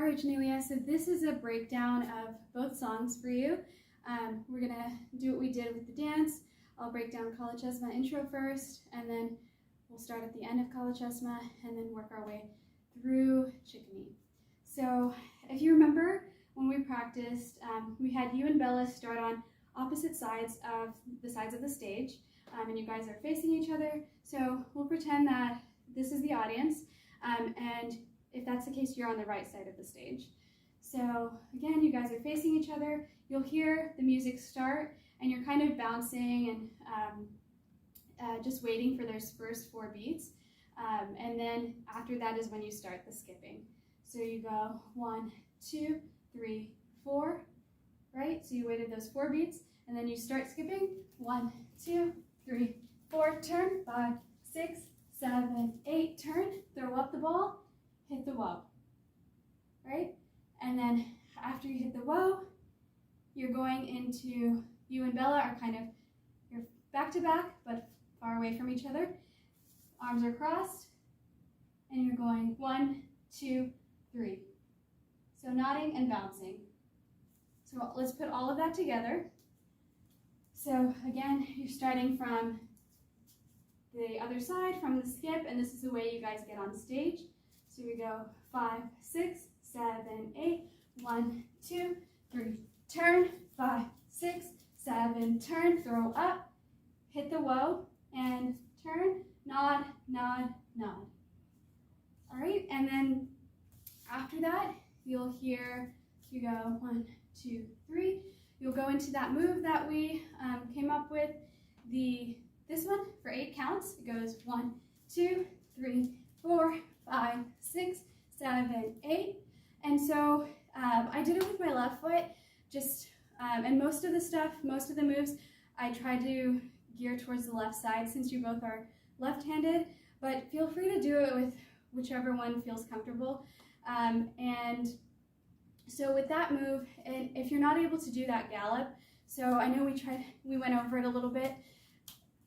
right, Genelia, so this is a breakdown of both songs for you. We're going to do what we did with the dance. I'll break down Kalachesma intro first, and then we'll start at the end of Kalachesma and then work our way through Chikni. So if you remember when we practiced, we had you and Bella start on opposite sides of the stage, and you guys are facing each other. So we'll pretend that this is the audience, and if that's the case, you're on the right side of the stage. So again, you guys are facing each other. You'll hear the music start, and you're kind of bouncing and just waiting for those first 4 beats. And then after that is when you start the skipping. So you go 1, 2, 3, 4, right? So you waited those 4 beats, and then you start skipping. 1, 2, 3, 4, turn, 5, 6, 7, 8, turn, throw up the ball, hit the whoa, right? And then after you hit the whoa, you're going into, you and Bella are kind of, you're back to back, but far away from each other. Arms are crossed, and you're going 1, 2, 3. So nodding and bouncing. So let's put all of that together. So again, you're starting from the other side, from the skip, and this is the way you guys get on stage. So we go 5, 6, 7, 8, 1, 2, 3, turn, 5, 6, 7, turn, throw up, hit the whoa, and turn, nod, nod, nod. All right, and then after that, you'll hear, you go 1, 2, 3. You'll go into that move that we came up with, this one for 8 counts. It goes 1, 2, 3, 4, 5, 6, 7, 8. And so I did it with my left foot, and most of the moves, I try to gear towards the left side since you both are left-handed, but feel free to do it with whichever one feels comfortable. And so with that move, and if you're not able to do that gallop, so I know we went over it a little bit,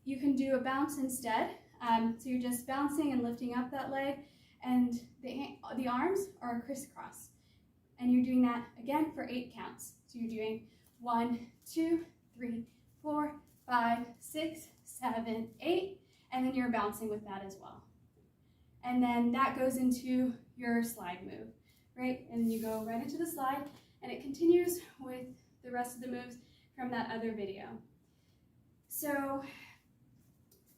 you can do a bounce instead. So you're just bouncing and lifting up that leg, and the arms are crisscross. And you're doing that again for 8 counts. So you're doing 1, 2, 3, 4, 5, 6, 7, 8, and then you're bouncing with that as well. And then that goes into your slide move, right? And you go right into the slide, and it continues with the rest of the moves from that other video. So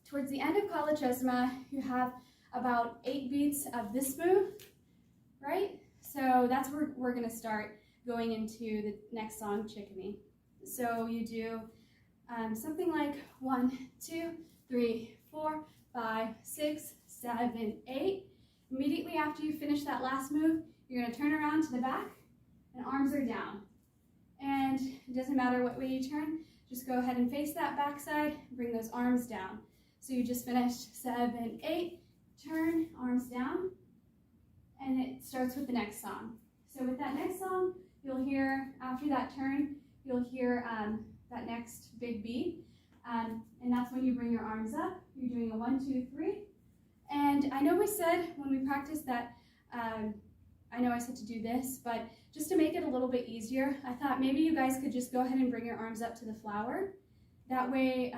towards the end of Kalachesma, you have about 8 beats of this move, right? So that's where we're gonna start going into the next song, Chikni. So you do something like 1, 2, 3, 4, 5, 6, 7, 8. Immediately after you finish that last move, you're gonna turn around to the back, and arms are down. And it doesn't matter what way you turn, just go ahead and face that back side, bring those arms down. So you just finished 7, 8, turn, arms down, and it starts with the next song. So with that next song, you'll hear, after that turn, you'll hear that next big beat, and that's when you bring your arms up. You're doing a 1, 2, 3. And I know we said when we practiced that, I know I said to do this, but just to make it a little bit easier, I thought maybe you guys could just go ahead and bring your arms up to the flower. That way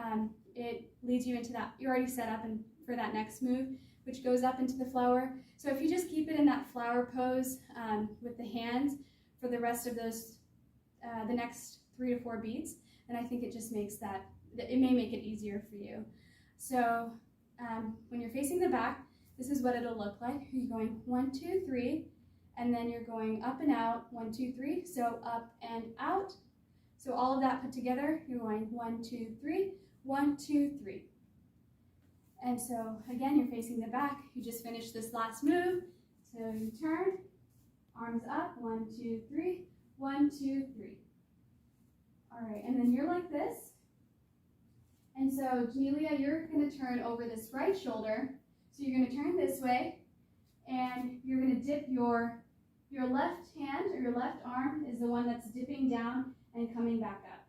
it leads you into that, you're already set up for that next move, which goes up into the flower. So if you just keep it in that flower pose with the hands for the rest of those, the next 3 to 4 beats, then I think it just makes it may make it easier for you. So when you're facing the back, this is what it'll look like. You're going 1, 2, 3, and then you're going up and out, 1, 2, 3, so up and out. So all of that put together, you're going 1, 2, 3, 1, 2, 3. And so again, you're facing the back. You just finished this last move. So you turn, arms up, 1, 2, 3, 1, 2, 3. All right, and then you're like this. And so Genelia, you're gonna turn over this right shoulder. So you're gonna turn this way, and you're gonna dip your left hand or your left arm is the one that's dipping down and coming back up.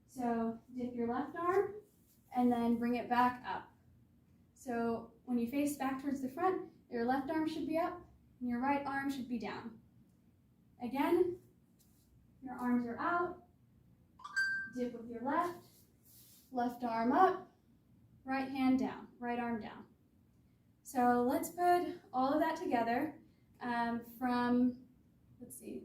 So dip your left arm and then bring it back up. So when you face back towards the front, your left arm should be up and your right arm should be down. Again, your arms are out, dip with your left arm up, right hand down, right arm down. So let's put all of that together let's see,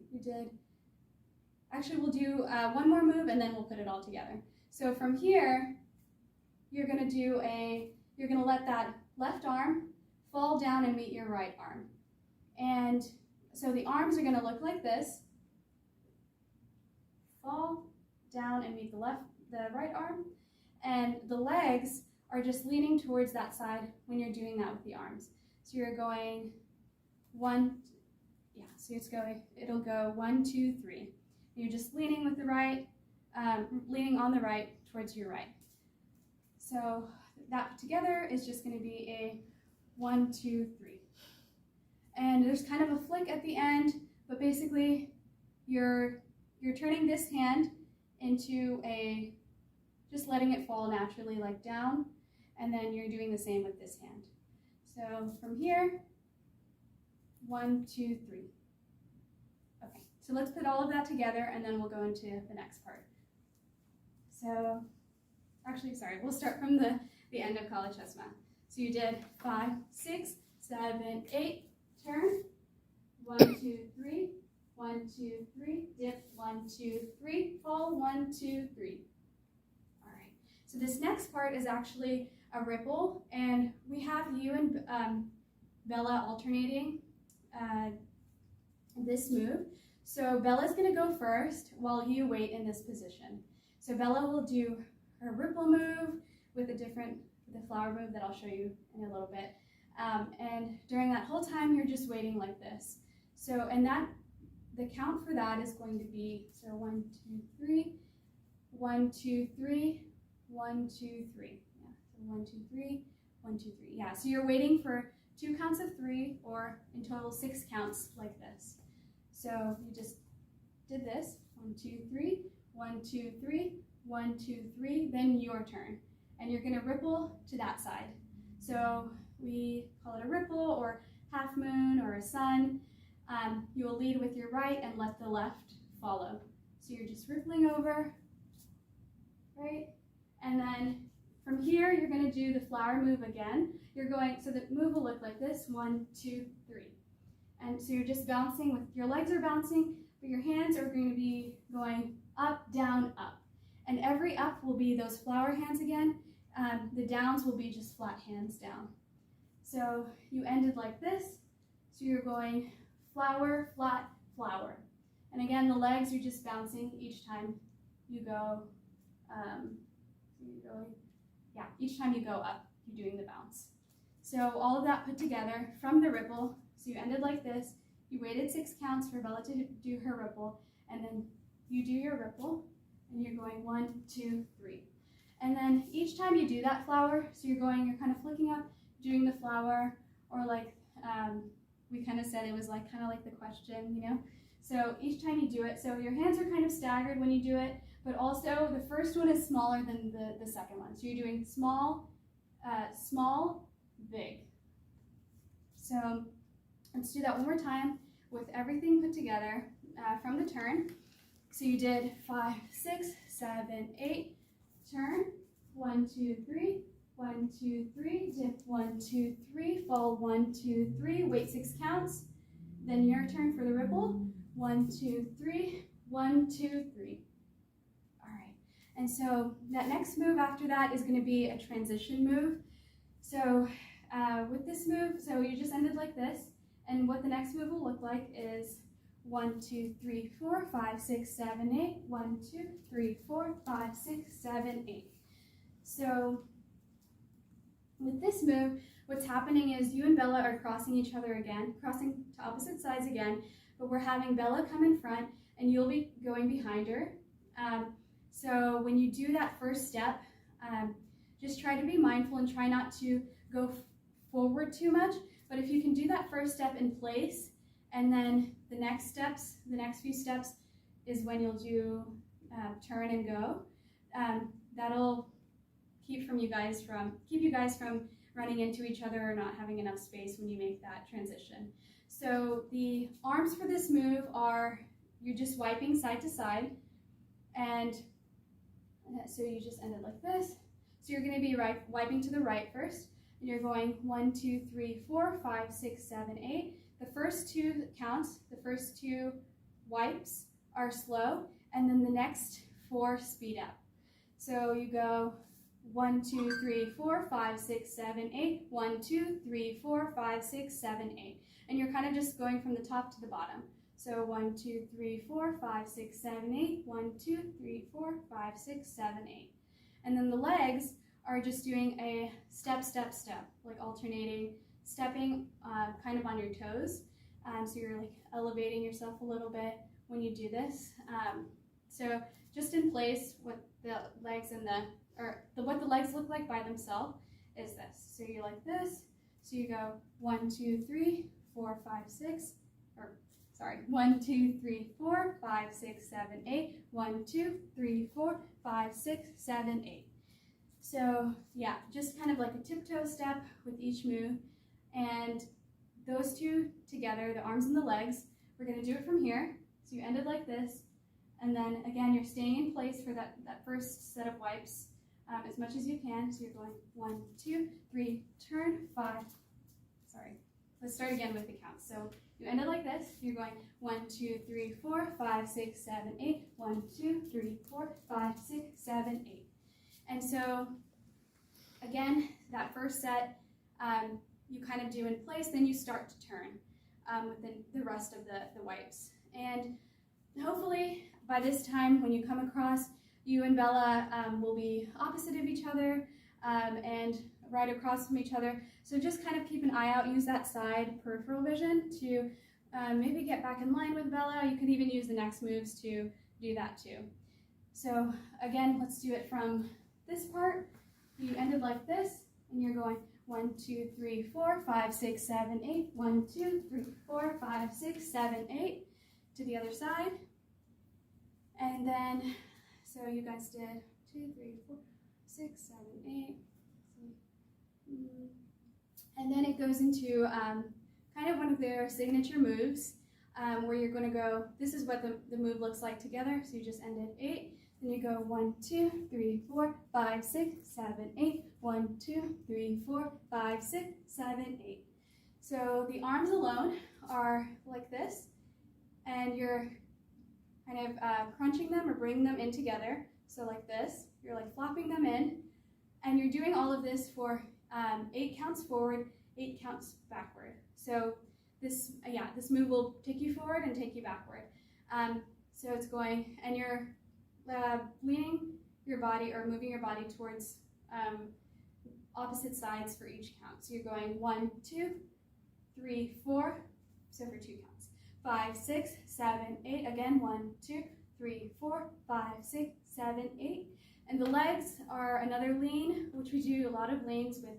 we'll do one more move and then we'll put it all together. So from here, you're gonna let that left arm fall down and meet your right arm. And so the arms are gonna look like this. Fall down and meet the right arm. And the legs are just leaning towards that side when you're doing that with the arms. So you're going it'll go 1, 2, 3. You're just leaning with the right, leaning on the right towards your right. So that together is just going to be a 1, 2, 3. And there's kind of a flick at the end, but basically you're turning this hand into just letting it fall naturally, like down, and then you're doing the same with this hand. So from here, 1, 2, 3. Okay, so let's put all of that together and then we'll go into the next part. So, we'll start from the end of Kala Chesma. So you did 5, 6, 7, 8, turn, 1, 2, 3, 1, 2, 3, dip, 1, 2, 3, fall, 1, 2, 3. All right, so this next part is actually a ripple, and we have you and Bella alternating this move. So Bella's gonna go first while you wait in this position. So Bella will do her ripple move with the flower move that I'll show you in a little bit. And during that whole time, you're just waiting like this. So, and the count for that is going to be, so 1, 2, 3, 1, 2, 3, 1, 2, 3. Yeah, so 1, 2, 3, 1, 2, 3. Yeah, so you're waiting for 2 counts of 3, or in total 6 counts like this. So you just did this, 1, 2, 3, 1, 2, 3, 1, 2, 3, then your turn. And you're gonna ripple to that side. So we call it a ripple or half moon or a sun. You will lead with your right and let the left follow. So you're just rippling over, right? And then from here, you're gonna do the flower move again. So the move will look like this, 1, 2, 3. And so you're just bouncing your legs are bouncing, but your hands are going to be going up, down, up. And every up will be those flower hands again. The downs will be just flat hands down. So you ended like this. So you're going flower, flat, flower. And again, the legs are just bouncing each time you go, each time you go up, you're doing the bounce. So all of that put together from the ripple. So you ended like this. You waited 6 counts for Bella to do her ripple, and then you do your ripple, and you're going 1, 2, 3. And then each time you do that flower, so you're kind of flicking up, doing the flower, or like we kind of said, it was kind of like the question, you know? So each time you do it, so your hands are kind of staggered when you do it, but also the first one is smaller than the second one. So you're doing small, small, big. So let's do that one more time with everything put together from the turn. So you did 5, 6, 7, 8, turn, 1, 2, 3, 1, 2, 3, dip, 1, 2, 3, fall, 1, 2, 3, wait 6 counts. Then your turn for the ripple, 1, 2, 3, 1, 2, 3. All right, and so that next move after that is going to be a transition move. So with this move, so you just ended like this, and what the next move will look like is 1, 2, 3, 4, 5, 6, 7, 8. 1, 2, 3, 4, 5, 6, 7, 8. So with this move, what's happening is you and Bella are crossing each other again, crossing to opposite sides again, but we're having Bella come in front and you'll be going behind her. So when you do that first step, just try to be mindful and try not to go forward too much. But if you can do that first step in place, and then the next few steps is when you'll do turn and go. That'll keep you guys from running into each other or not having enough space when you make that transition. So the arms for this move are, you're just wiping side to side, and so you just end it like this. So you're going to be wiping to the right first, and you're going 1, 2, 3, 4, 5, 6, 7, 8. The first two counts, the first two wipes are slow, and then the next 4 speed up. So you go 1, 2, 3, 4, 5, 6, 7, 8. 1, 2, 3, 4, 5, 6, 7, 8. And you're kind of just going from the top to the bottom. So 1, 2, 3, 4, 5, 6, 7, 8. 1, 2, 3, 4, 5, 6, 7, 8. And then the legs are just doing a step, step, step, like alternating, stepping kind of on your toes. So you're like elevating yourself a little bit when you do this. So just in place, what the legs and what the legs look like by themselves is this. So you're like this. So you go 1, 2, 3, 4, 5, 6, 1, 2, 3, 4, 5, 6, 7, 8. 1, 2, 3, 4, 5, 6, 7, 8. So yeah, just kind of like a tiptoe step with each move. And those two together, the arms and the legs, we're going to do it from here. So you end it like this. And then again, you're staying in place for that first set of wipes as much as you can. So you're going 1, 2, 3, turn, 5. Let's start again with the count. So you end it like this. You're going 1, 2, 3, 4, 5, 6, 7, 8. 1, 2, 3, 4, 5, 6, 7, 8. And so again, that first set you kind of do in place, then you start to turn with the rest of the wipes. And hopefully by this time when you come across, you and Bella will be opposite of each other and right across from each other. So just kind of keep an eye out, use that side peripheral vision to maybe get back in line with Bella. You can even use the next moves to do that too. So again, let's do it from this part. You ended like this, and you're going 1, 2, 3, 4, 5, 6, 7, 8. 1, 2, 3, 4, 5, 6, 7, 8. To the other side. And then, so you guys did 2, 3, 4, 6, 7, 8. And then it goes into kind of one of their signature moves where you're going to go, this is what the move looks like together. So you just ended 8. Then you go 1, 2, 3, 4, 5, 6, 7, 8. 1, 2, 3, 4, 5, 6, 7, 8. So the arms alone are like this, and you're kind of crunching them or bringing them in together. So like this, you're like flopping them in, and you're doing all of this for 8 counts forward, 8 counts backward. So this move will take you forward and take you backward. So it's going, and you're leaning your body or moving your body towards opposite sides for each count. So you're going 1, 2, 3, 4, so for 2 counts. 5, 6, 7, 8, again 1, 2, 3, 4, 5, 6, 7, 8. And the legs are another lean, which we do a lot of leans with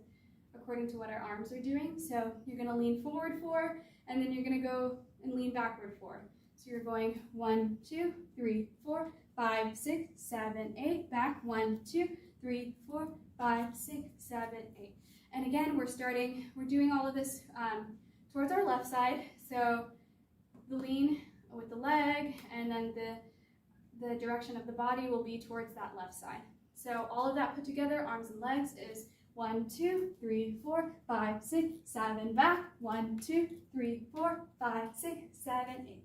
according to what our arms are doing. So you're going to lean forward 4, and then you're going to go and lean backward 4. So you're going 1, 2, 3, 4, 5, 6, 7, 8, back 1, 2, 3, 4, 5, 6, 7, 8. And again, we're doing all of this towards our left side. So the lean with the leg, and then the direction of the body will be towards that left side. So all of that put together, arms and legs, is 1, 2, 3, 4, 5, 6, 7, back. 1, 2, 3, 4, 5, 6, 7, 8.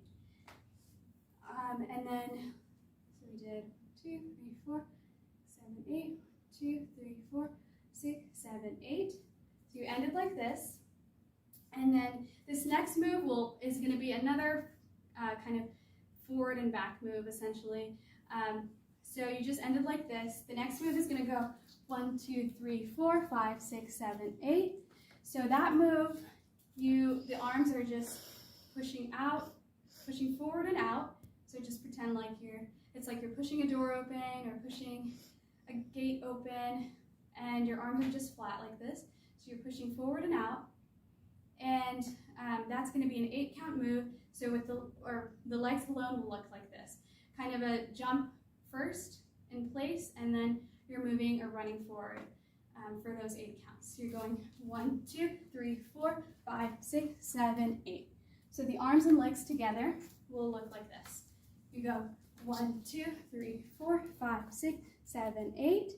And then, so we did 2, 3, 4, 7, 8, 2, 3, 4, 6, 7, 8. So you ended like this. And then this next move is going to be another kind of forward and back move, essentially. So you just ended like this. The next move is going to go 1, 2, 3, 4, 5, 6, 7, 8. So that move, the arms are just pushing out, pushing forward and out. So just pretend like it's like you're pushing a door open or pushing a gate open, and your arms are just flat like this. So you're pushing forward and out. And that's going to be an 8-count move. So with the legs alone will look like this. Kind of a jump first in place, and then you're moving or running forward for those 8 counts. So you're going 1, 2, 3, 4, 5, 6, 7, 8. So the arms and legs together will look like this. You go 1, 2, 3, 4, 5, 6, 7, 8.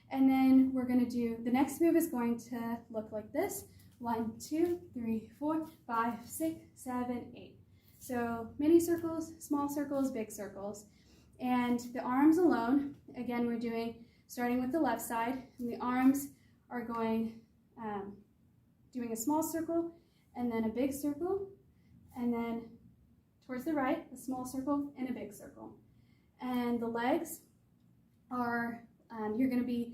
And then we're going to do, the next move is going to look like this. 1, 2, 3, 4, 5, 6, 7, 8. So mini circles, small circles, big circles. And the arms alone, again, we're doing, starting with the left side, and the arms are going, doing a small circle, and then a big circle, and then towards the right, a small circle and a big circle. And the legs are, you're going to be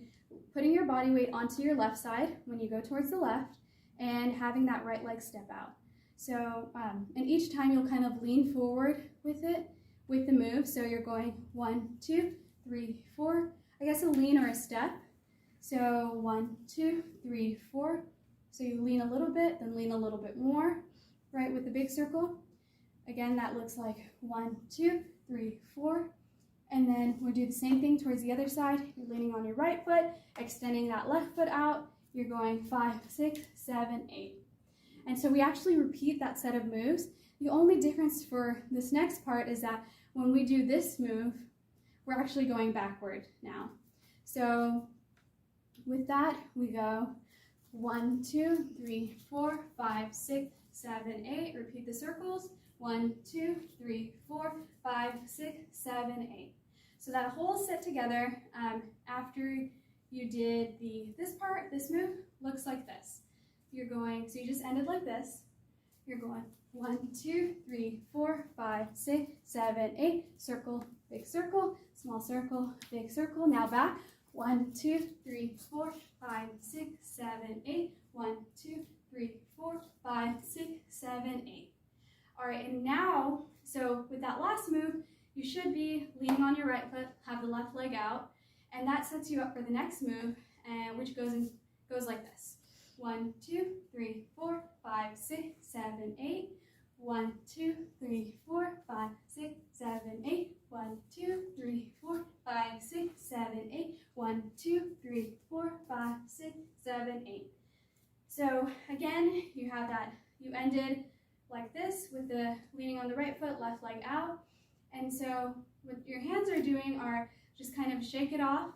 putting your body weight onto your left side when you go towards the left and having that right leg step out. So, and each time you'll kind of lean forward with it, with the move. So you're going 1, 2, 3, 4, I guess a lean or a step. So 1, 2, 3, 4. So you lean a little bit, then lean a little bit more, right, with the big circle. Again, that looks like 1, 2, 3, 4. And then we'll do the same thing towards the other side. You're leaning on your right foot, extending that left foot out. You're going 5, 6, 7, 8. And so we actually repeat that set of moves. The only difference for this next part is that when we do this move, we're actually going backward now. So with that, we go 1, 2, 3, 4, 5, 6, 7, 8. Repeat the circles. 1, 2, 3, 4, 5, 6, 7, 8. So that whole set together, after you did this part, this move, looks like this. You're going, so you just ended like this. You're going 1, 2, 3, 4, 5, 6, 7, 8. Circle, big circle, small circle, big circle. Now back. 1, 2, 3, 4, 5, 6, 7, 8. 1, 2, 3, 4, 5, 6, 7, 8. All right, and now, so with that last move, you should be leaning on your right foot, have the left leg out, and that sets you up for the next move, which goes like this. 1, 2, 3, 4, 5, 6, 7, 8. 1, 2, 3, 4, 5, 6, 7, 8. 1, 2, 3, 4, 5, 6, 7, 8. 1, 2, 3, 4, 5, 6, 7, 8. So again, you have that, you ended like this with the leaning on the right foot, left leg out. And so what your hands are doing are just kind of shake it off.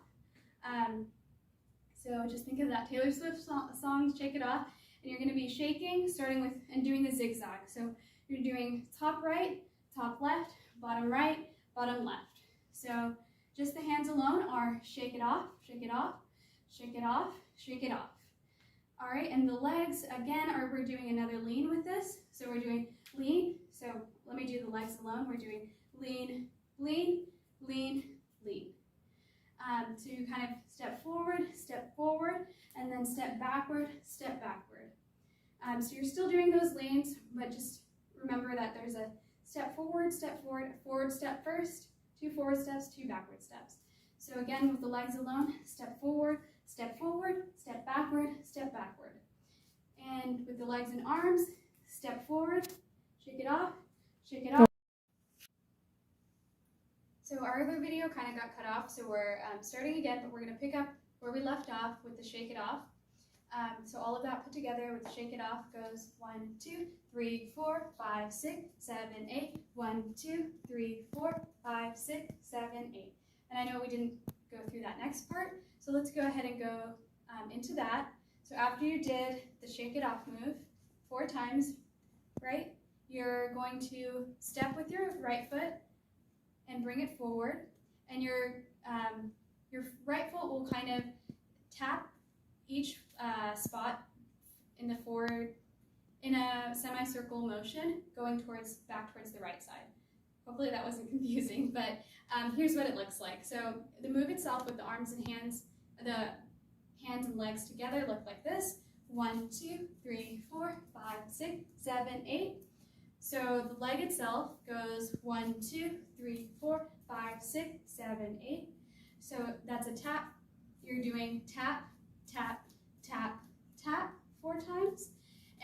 So just think of that Taylor Swift song, Shake It Off. And you're going to be shaking, starting with, and doing the zigzag. So you're doing top right, top left, bottom right, bottom left. So just the hands alone are shake it off, shake it off, shake it off, shake it off. All right, and the legs, again, we're doing another lean with this. So we're doing lean. So let me do the legs alone. We're doing lean, lean, lean, lean. So you kind of step forward, and then step backward, step backward. So you're still doing those leans, but just remember that there's a step forward, forward step first, 2 forward steps, 2 backward steps. So again, with the legs alone, step forward, step backward, step backward. And with the legs and arms, step forward, shake it off, shake it off. So our other video kind of got cut off, so we're starting again, but we're going to pick up where we left off with the shake it off. So all of that put together with the shake it off goes 1, 2, 3, 4, 5, 6, 7, 8. 1, 2, 3, 4, 5, 6, 7, 8. And I know we didn't go through that next part, so let's go ahead and go into that. So after you did the shake it off move 4 times, right, you're going to step with your right foot and bring it forward, and your right foot will kind of tap each spot in the forward in a semicircle motion, going back towards the right side. Hopefully that wasn't confusing, but here's what it looks like. So the move itself with the arms and hands, the hands and legs together look like this. 1, 2, 3, 4, 5, 6, 7, 8. So the leg itself goes 1, 2, 3, 4, 5, 6, 7, 8. So that's a tap. You're doing tap, tap, tap, tap 4 times.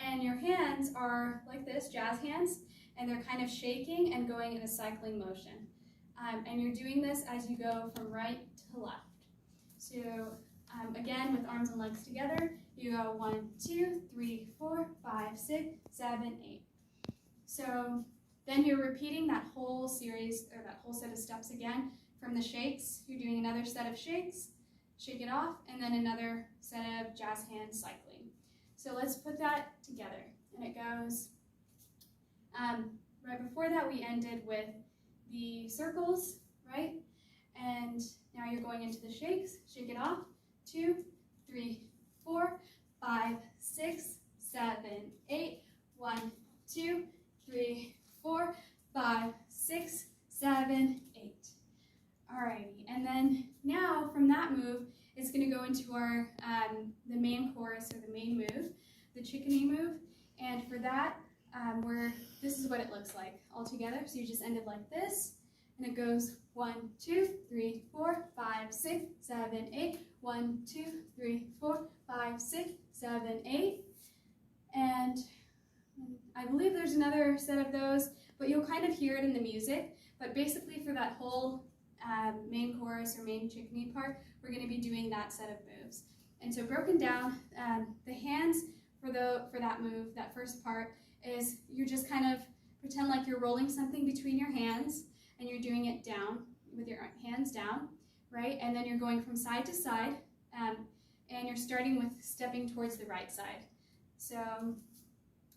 And your hands are like this, jazz hands, and they're kind of shaking and going in a cycling motion. And you're doing this as you go from right to left. So again, with arms and legs together, you go 1, 2, 3, 4, 5, 6, 7, 8. So then you're repeating that whole series, or that whole set of steps again from the shakes. You're doing another set of shakes, shake it off, and then another set of jazz hand cycling. So let's put that together. And it goes, right before that we ended with the circles, right? And now you're going into the shakes, shake it off, 2, 3, 4, 5, 6, 7, 8, 1, 2, 3, 4, 5, 6, 7, 8. Alrighty, and then now from that move, it's going to go into our the main chorus, or the main move, the Chikni move. And for that, this is what it looks like all together. So you just end it like this, and it goes 1, 2, 3, 4, 5, 6, 7, 8. 1, 2, 3, 4, 5, 6, 7, 8. And I believe there's another set of those, but you'll kind of hear it in the music. But basically for that whole main chorus or main Chikni part, we're going to be doing that set of moves. And so broken down, the hands for that move, that first part, is you're just kind of pretend like you're rolling something between your hands, and you're doing it down with your hands down, right? And then you're going from side to side, and you're starting with stepping towards the right side. So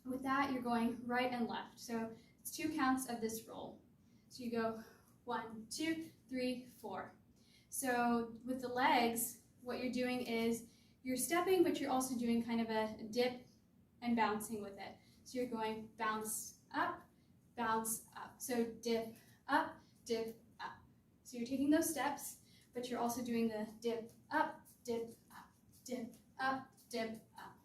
with that, you're going right and left. So it's 2 counts of this roll. So you go 1, 2, 3, 4. So with the legs, what you're doing is you're stepping, but you're also doing kind of a dip and bouncing with it. So you're going bounce up, bounce up. So dip up, dip up. So you're taking those steps, but you're also doing the dip up, dip up, dip up, dip up.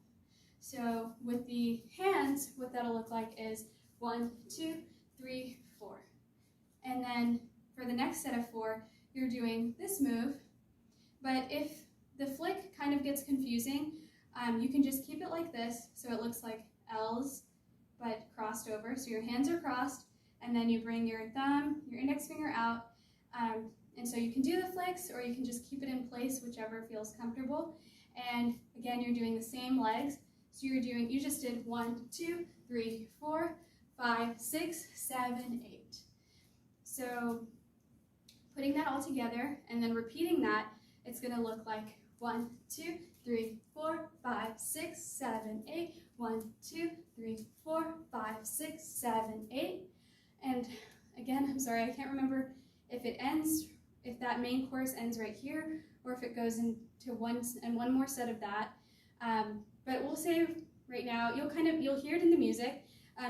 So with the hands, what that'll look like is 1, 2, 3, 4. And then for the next set of 4, you're doing this move. But if the flick kind of gets confusing, you can just keep it like this, so it looks like L's, but crossed over. So your hands are crossed, and then you bring your thumb, your index finger out, and so you can do the flicks, or you can just keep it in place, whichever feels comfortable. And again, you're doing the same legs. So you just did 1, 2, 3, 4, 5, 6, 7, 8. So putting that all together and then repeating that, it's going to look like 1, 2, 3, 4, 5, 6, 7, 8. 1, 2, 3, 4, 5, 6, 7, 8. And again, I'm sorry, I can't remember if that main chorus ends right here, or if it goes into one more set of that. But we'll say right now, you'll hear it in the music.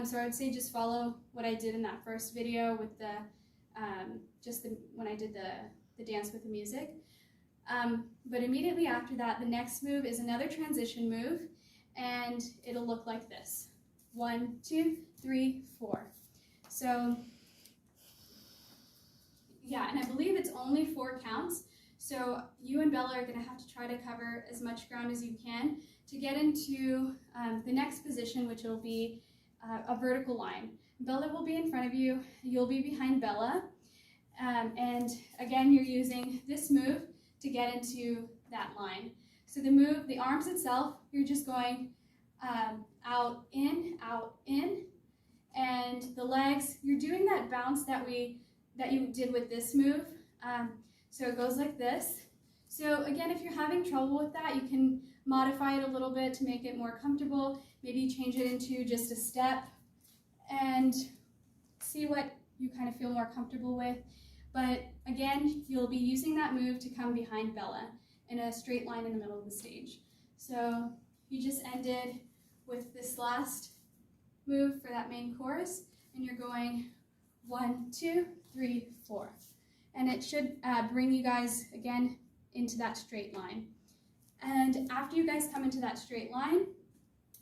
So I would say just follow what I did in that first video with when I did the dance with the music. But immediately after that, the next move is another transition move, and it'll look like this. 1, 2, 3, 4. So yeah, and I believe it's only 4 counts. So you and Bella are going to have to try to cover as much ground as you can to get into the next position, which will be a vertical line. Bella will be in front of you, you'll be behind Bella, and again, you're using this move to get into that line. So the arms itself, you're just going out, in, and the legs, you're doing that bounce that you did with this move. So it goes like this. So again, if you're having trouble with that, you can modify it a little bit to make it more comfortable. Maybe change it into just a step and see what you kind of feel more comfortable with. But again, you'll be using that move to come behind Bella in a straight line in the middle of the stage. So you just ended with this last move for that main chorus, and you're going 1, 2, 3, 4. And it should bring you guys again into that straight line. And after you guys come into that straight line,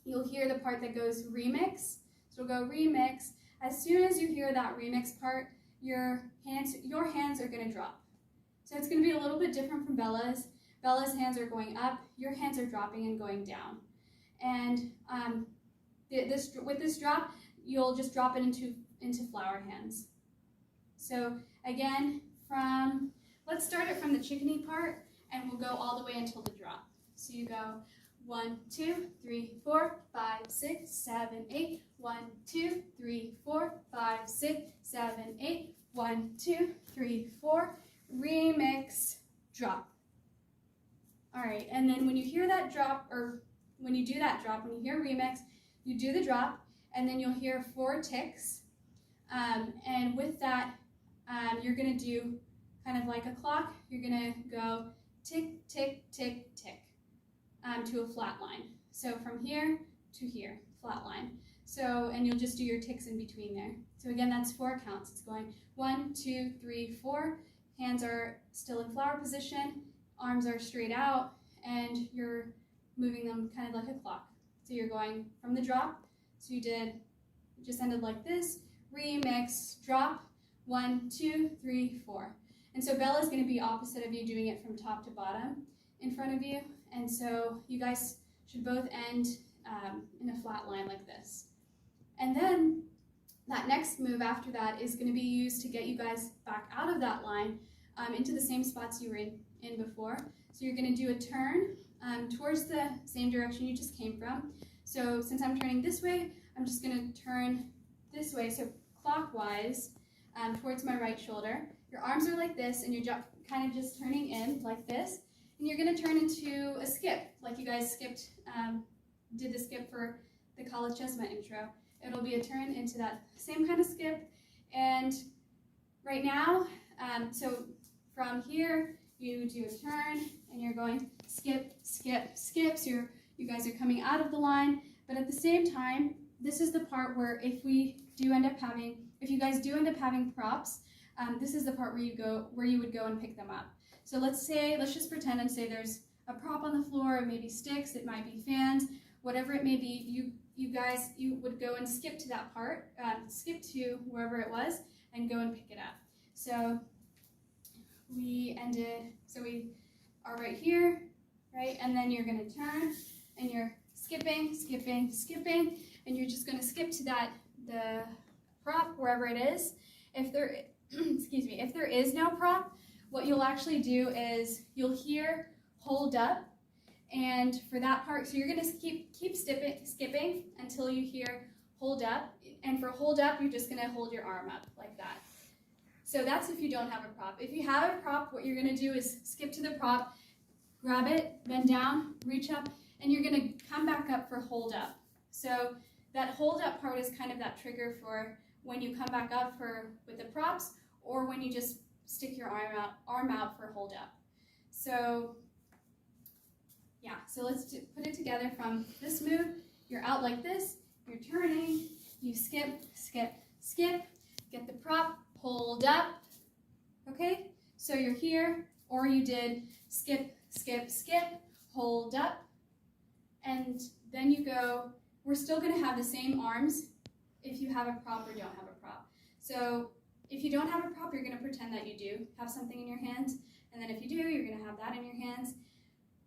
you'll hear the part that goes remix. So it'll go remix. As soon as you hear that remix part, your hands are going to drop. So it's going to be a little bit different from Bella's. Bella's hands are going up, your hands are dropping and going down. And with this drop, you'll just drop it into flower hands. So again, let's start it from the Chikni part, and we'll go all the way until the drop. So you go 1, 2, 3, 4, 5, 6, 7, 8. 1, 2, 3, 4, 5, 6, 7, 8. 1, 2, 3, 4. Remix, drop. All right, and then when you hear that drop, or when you do that drop, when you hear remix, you do the drop, and then you'll hear 4 ticks. And with that, you're gonna do kind of like a clock. You're gonna go tick, tick, tick, tick to a flat line. So from here to here, flat line. So, and you'll just do your ticks in between there. So again, that's 4 counts. It's going 1, 2, 3, 4. Hands are still in flower position, arms are straight out, and you're moving them kind of like a clock. So you're going from the drop. So you just ended like this. Remix, drop, 1, 2, 3, 4. And so Bella's going to be opposite of you, doing it from top to bottom in front of you. And so you guys should both end in a flat line like this. And then that next move after that is going to be used to get you guys back out of that line into the same spots you were in before. So you're going to do a turn towards the same direction you just came from. So since I'm turning this way, I'm just going to turn this way, so clockwise towards my right shoulder. Your arms are like this, and you're kind of just turning in like this. And you're going to turn into a skip, like you guys skipped, did the skip for the college chessmen intro. It'll be a turn into that same kind of skip. And right now, so from here, you do a turn, and you're going skip, skip, skip. So you guys are coming out of the line, but at the same time, this is the part where if you guys do end up having props, this is the part where you would go and pick them up. So let's just pretend and say there's a prop on the floor. It may be sticks, it might be fans, whatever it may be. You would go and skip to that part, skip to wherever it was, and go and pick it up. So we are right here, right? And then you're going to turn, and you're skipping, skipping, skipping, and you're just going to skip to the prop wherever it is. If there, if there is no prop, what you'll actually do is you'll hear hold up, and for that part, so you're going to keep skipping until you hear hold up, and for hold up, you're just going to hold your arm up like that. So that's if you don't have a prop. If you have a prop, what you're going to do is skip to the prop, grab it, bend down, reach up, and you're going to come back up for hold up. So that hold up part is kind of that trigger for when you come back up with the props, or when you just stick your arm out for hold up. So yeah, so let's put it together from this move. You're out like this, you're turning, you skip, skip, skip, get the prop, hold up, okay? So you're here, or you did skip, skip, skip, hold up, and then you go. We're still gonna have the same arms if you have a prop or don't have a prop. So if you don't have a prop, you're gonna pretend that you do have something in your hands, and then if you do, you're gonna have that in your hands.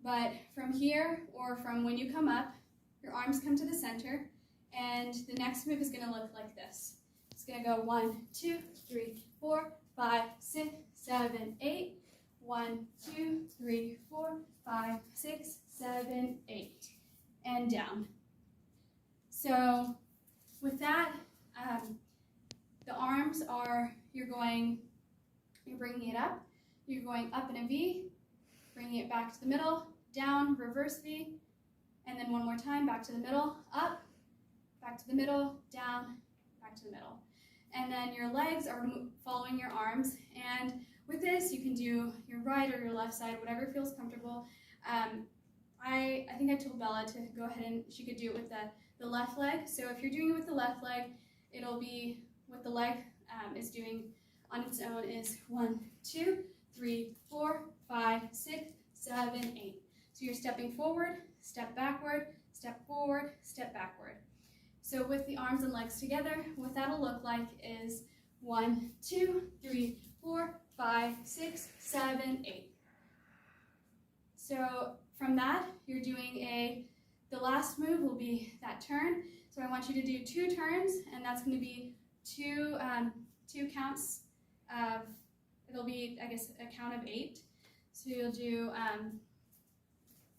But from here, or from when you come up, your arms come to the center, and the next move is gonna look like this. It's gonna go 1, 2, 3, 4, 5, 6, 7, 8. 1, 2, 3, 4, 5, 6, 7, 8, and down. So with that, the arms are, you're bringing it up, you're going up in a V, bringing it back to the middle, down, reverse V, and then one more time, back to the middle, up, back to the middle, down, back to the middle. And then your legs are following your arms, and with this, you can do your right or your left side, whatever feels comfortable. I think I told Bella to go ahead and she could do it with the left leg. So if you're doing it with the left leg, it'll be what the leg is doing on its own is 1, 2, 3, 4, 5, 6, 7, 8. So you're stepping forward, step backward, step forward, step backward. So with the arms and legs together, what that'll look like is 1, 2, 3, 4, 5, 6, 7, 8. So from that, you're doing the last move will be that turn. So I want you to do 2 turns, and that's going to be two counts of, it'll be, I guess, a count of 8. So you'll do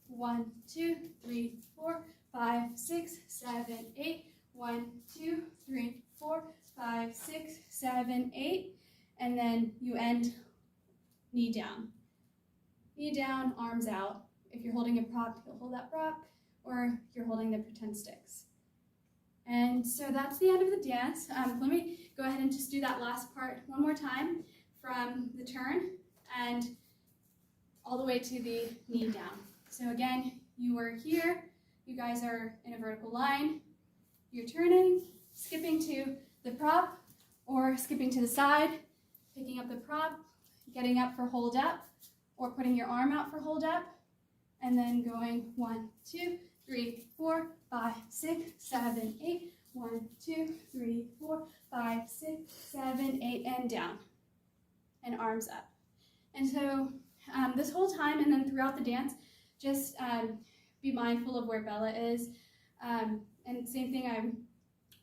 1, 2, 3, 4, 5, 6, 7, 8. 1, 2, 3, 4, 5, 6, 7, 8. And then you end knee down. Knee down, arms out. If you're holding a prop, you'll hold that prop, or you're holding the pretend sticks. And so that's the end of the dance. Let me go ahead and just do that last part one more time from the turn and all the way to the knee down. So again, you are here, you guys are in a vertical line, you're turning, skipping to the prop, or skipping to the side, picking up the prop, getting up for hold up, or putting your arm out for hold up, and then going 1, 2, 3, 4, 5, 6, 7, 8. 1, 2, 3, 4, 5, 6, 7, 8, and down, and arms up. And so this whole time, and then throughout the dance, just be mindful of where Bella is. And same thing I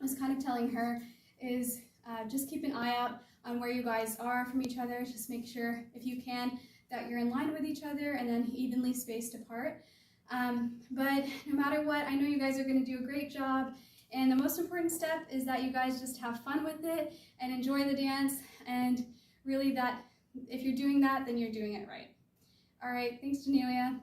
was kind of telling her is just keep an eye out on where you guys are from each other. Just make sure, if you can, that you're in line with each other and then evenly spaced apart. But no matter what, I know you guys are going to do a great job. And the most important step is that you guys just have fun with it and enjoy the dance. And really, that if you're doing that, then you're doing it right. All right, thanks, Genelia.